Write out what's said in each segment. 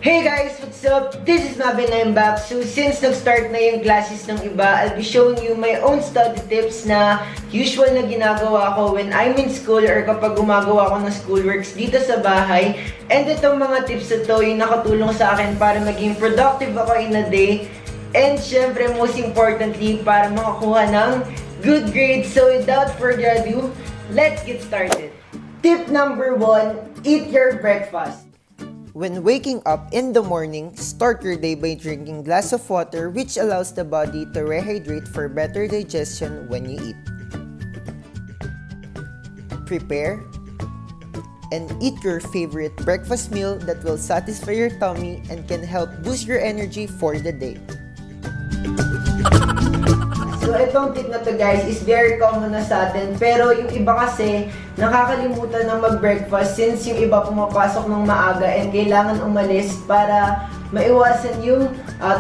Hey guys, what's up? This is Maverick and I'm back. So since nag-start na yung classes ng iba, I'll be showing you my own study tips na usual na ginagawa ko when I'm in school or kapag gumagawa ko ng schoolworks dito sa bahay. And itong mga tips na to yung nakatulong sa akin para maging productive ako in a day. And syempre, most importantly, para makakuha ng good grades. So without further ado, let's get started. Tip number 1, eat your breakfast. When waking up in the morning, start your day by drinking a glass of water which allows the body to rehydrate for better digestion when you eat. Prepare and eat your favorite breakfast meal that will satisfy your tummy and can help boost your energy for the day. So itong tip na to guys is very common na sa atin, pero yung iba kasi nakakalimutan ng mag-breakfast since yung iba pumapasok ng maaga and kailangan umalis para maiwasan yung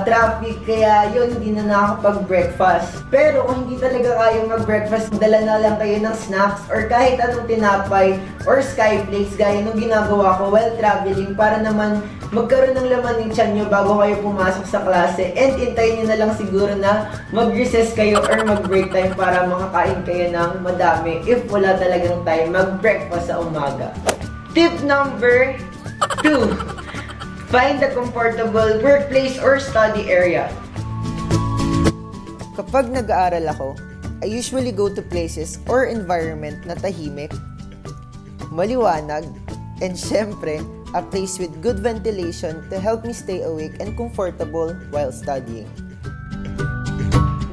traffic, kaya yun hindi na nakakapag-breakfast. Pero kung hindi talaga kayang mag-breakfast, dala na lang kayo ng snacks or kahit anong tinapay or skyflakes gaya nung ginagawa ko while traveling para naman magkaroon ng laman yung tiyan nyo bago kayo pumasok sa klase, and intayin nyo na lang siguro na mag-recess kayo or mag-break time para makakain kayo ng madami if wala talagang time mag-breakfast sa umaga. Tip number 2. Find a comfortable workplace or study area. Kapag nag-aaral ako, I usually go to places or environment na tahimik, maliwanag, and syempre, a place with good ventilation to help me stay awake and comfortable while studying.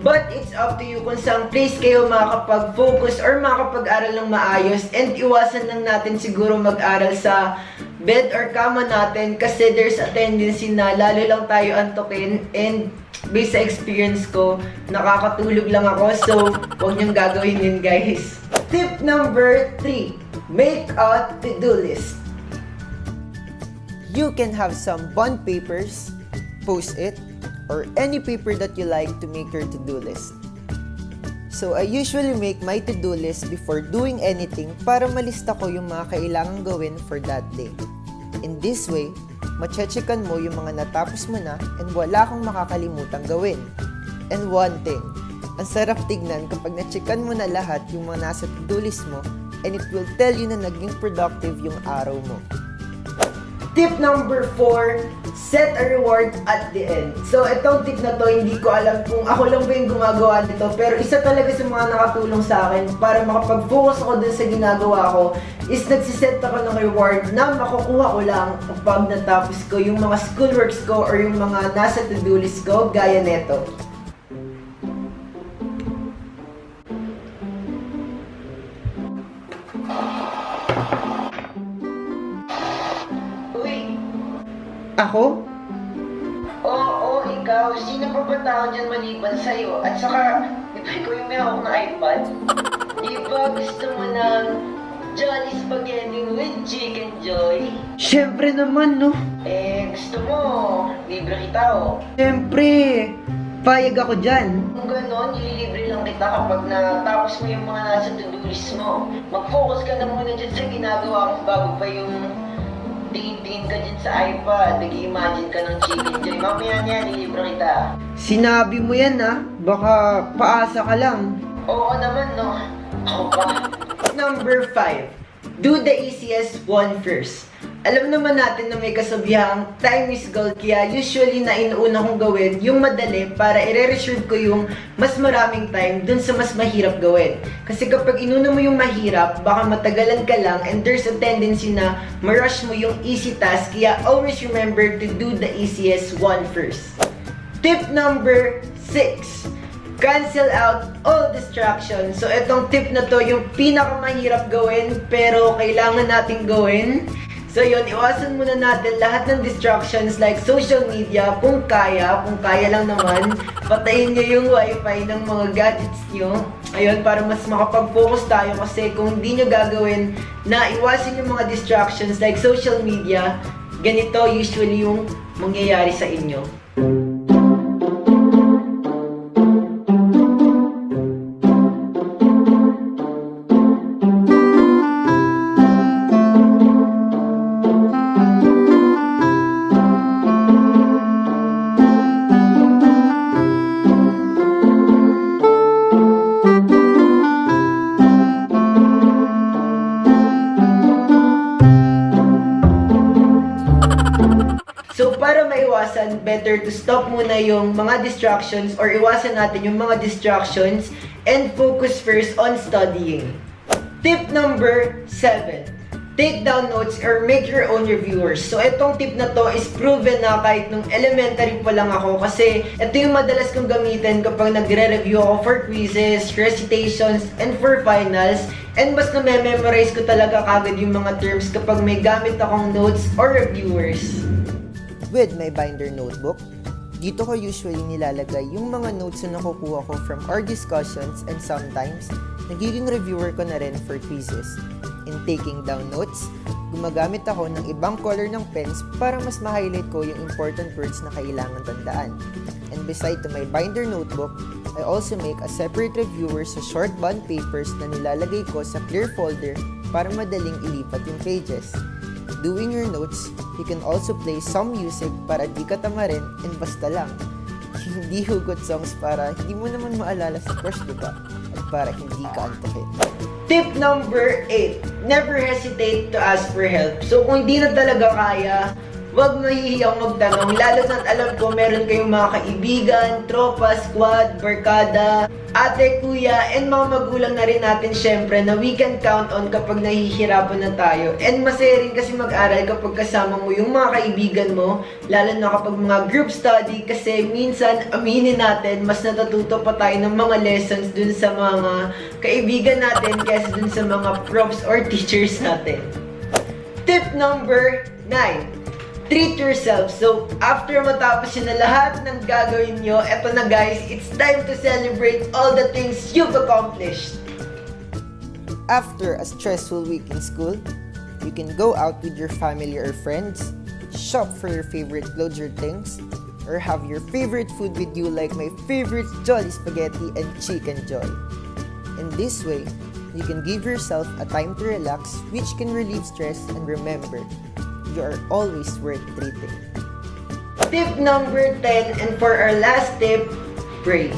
But it's up to you kung saan place kayo makakapag-focus or makakapag-aral ng maayos, and iwasan lang natin siguro mag-aral sa bed or kama natin kasi there's a tendency na lalo lang tayo antukin, and based sa experience ko, nakakatulog lang ako, so huwag niyong gagawin yun guys. Tip number 3. Make a to-do list. You can have some bond papers, post-it, or any paper that you like to make your to-do list. So I usually make my to-do list before doing anything para malista ko yung mga kailangang gawin for that day. In this way, mache-checkan mo yung mga natapos mo na and wala kang makakalimutang gawin. And one thing, ang sarap tignan kapag na-checkan mo na lahat yung mga nasa to-do list mo, and it will tell you na naging productive yung araw mo. Tip number 4, set a reward at the end. So, itong tip na to, hindi ko alam kung ako lang ba yung gumagawa nito, pero isa talaga sa mga nakatulong sa akin para makapag-focus ako dun sa ginagawa ko is nagsiset ako ng reward na makukuha ko lang kapag natapos ko yung mga schoolworks ko or yung mga nasa to-do list ko, gaya neto. Ako? Oo, ikaw. Sino pa ba tao dyan maliban sa'yo? At saka, di ba ikaw yung may hawak na iPad? Di ba gusto mo ng Jolly Spaghetti with Chicken Joy? Siyempre naman, no? Gusto mo, libre kita, oh. Siyempre, payag ako dyan. Kung gano'n, ililibre lang kita kapag natapos mo yung mga nasa to-do list mo. Mag-focus ka na muna dyan sa ginagawa mo bago pa yung tingin-tingin ka dyan sa iPad, nag-i-imagine ka ng Chicken Joy. Mamaya niyan, ilibra kita. Sinabi mo yan ha, baka paasa ka lang. Oo naman no, ako pa. Number 5, do the easiest one first. Alam naman natin na may kasabihang time is gold, kaya usually na inuuna kong gawin yung madali para i-reserve ko yung mas maraming time dun sa mas mahirap gawin. Kasi kapag inuna mo yung mahirap, baka matagalan ka lang and there's a tendency na ma-rush mo yung easy task, kaya always remember to do the easiest one first. Tip number 6. Cancel out all distractions. So itong tip na to yung pinakamahirap gawin pero kailangan nating gawin. So yun, iwasan muna natin lahat ng distractions like social media, kung kaya lang naman, patayin nyo yung wifi ng mga gadgets nyo. Ayun, para mas makapag-focus tayo kasi kung hindi nyo gagawin na iwasan yung mga distractions like social media, ganito usually yung mangyayari sa inyo. So, para maiwasan, better to stop muna yung mga distractions or iwasan natin yung mga distractions and focus first on studying. Tip number 7. Take down notes or make your own reviewers. So, itong tip na to is proven na kahit nung elementary pa lang ako kasi ito yung madalas kong gamitin kapag nagre-review ako for quizzes, recitations, and for finals. And mas na-memorize ko talaga kagad yung mga terms kapag may gamit akong notes or reviewers. With my binder notebook, dito ko usually nilalagay yung mga notes na nakukuha ko from our discussions and sometimes, nagiging reviewer ko na rin for quizzes. In taking down notes, gumagamit ako ng ibang color ng pens para mas ma-highlight ko yung important words na kailangan tandaan. And beside to my binder notebook, I also make a separate reviewer sa short bond papers na nilalagay ko sa clear folder para madaling ilipat yung pages. Doing your notes, you can also play some music para di ka tamarin and basta lang. Hindi hugot songs para hindi mo naman maalala sa crush, diba? At para hindi ka antukin. Tip number 8. Never hesitate to ask for help. So kung hindi na talaga kaya, huwag mahihiyang magtanong. Lalo na't alam ko meron kayong mga kaibigan, tropa, squad, barkada, ate, kuya, and mga magulang na rin natin syempre na we can count on kapag nahihirapan na tayo. And masaya rin kasi mag-aral kapag kasama mo yung mga kaibigan mo, lalo na kapag mga group study kasi minsan, aminin natin, mas natututo pa tayo ng mga lessons dun sa mga kaibigan natin kaysa dun sa mga profs or teachers natin. Tip number 9. Treat yourself. So, after matapos yun na lahat ng gagawin nyo, eto na guys, it's time to celebrate all the things you've accomplished. After a stressful week in school, you can go out with your family or friends, shop for your favorite clothes or things, or have your favorite food with you like my favorite Jolly Spaghetti and Chicken Joy. In this way, you can give yourself a time to relax which can relieve stress and remember, you are always worth treating. Tip number 10, and for our last tip, pray.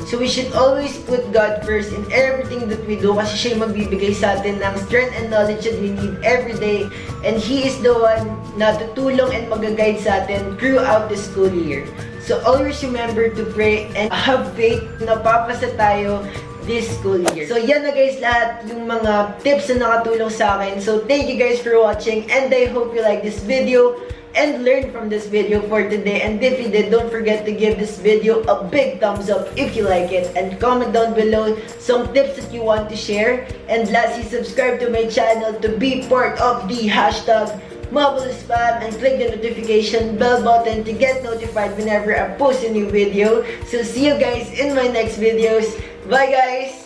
So we should always put God first in everything that we do kasi siya yung magbibigay sa atin ng strength and knowledge that we need every day. And He is the one na tutulong and mag-guide sa atin throughout the school year. So always remember to pray and have faith na papasa tayo this school year. So yan na guys lahat yung mga tips na nakatulong sa akin. So thank you guys for watching and I hope you like this video and learn from this video for today. And if you did, don't forget to give this video a big thumbs up if you like it and comment down below some tips that you want to share. And lastly, subscribe to my channel to be part of the hashtag #MabulSpam and click the notification bell button to get notified whenever I post a new video. So see you guys in my next videos. Bye guys!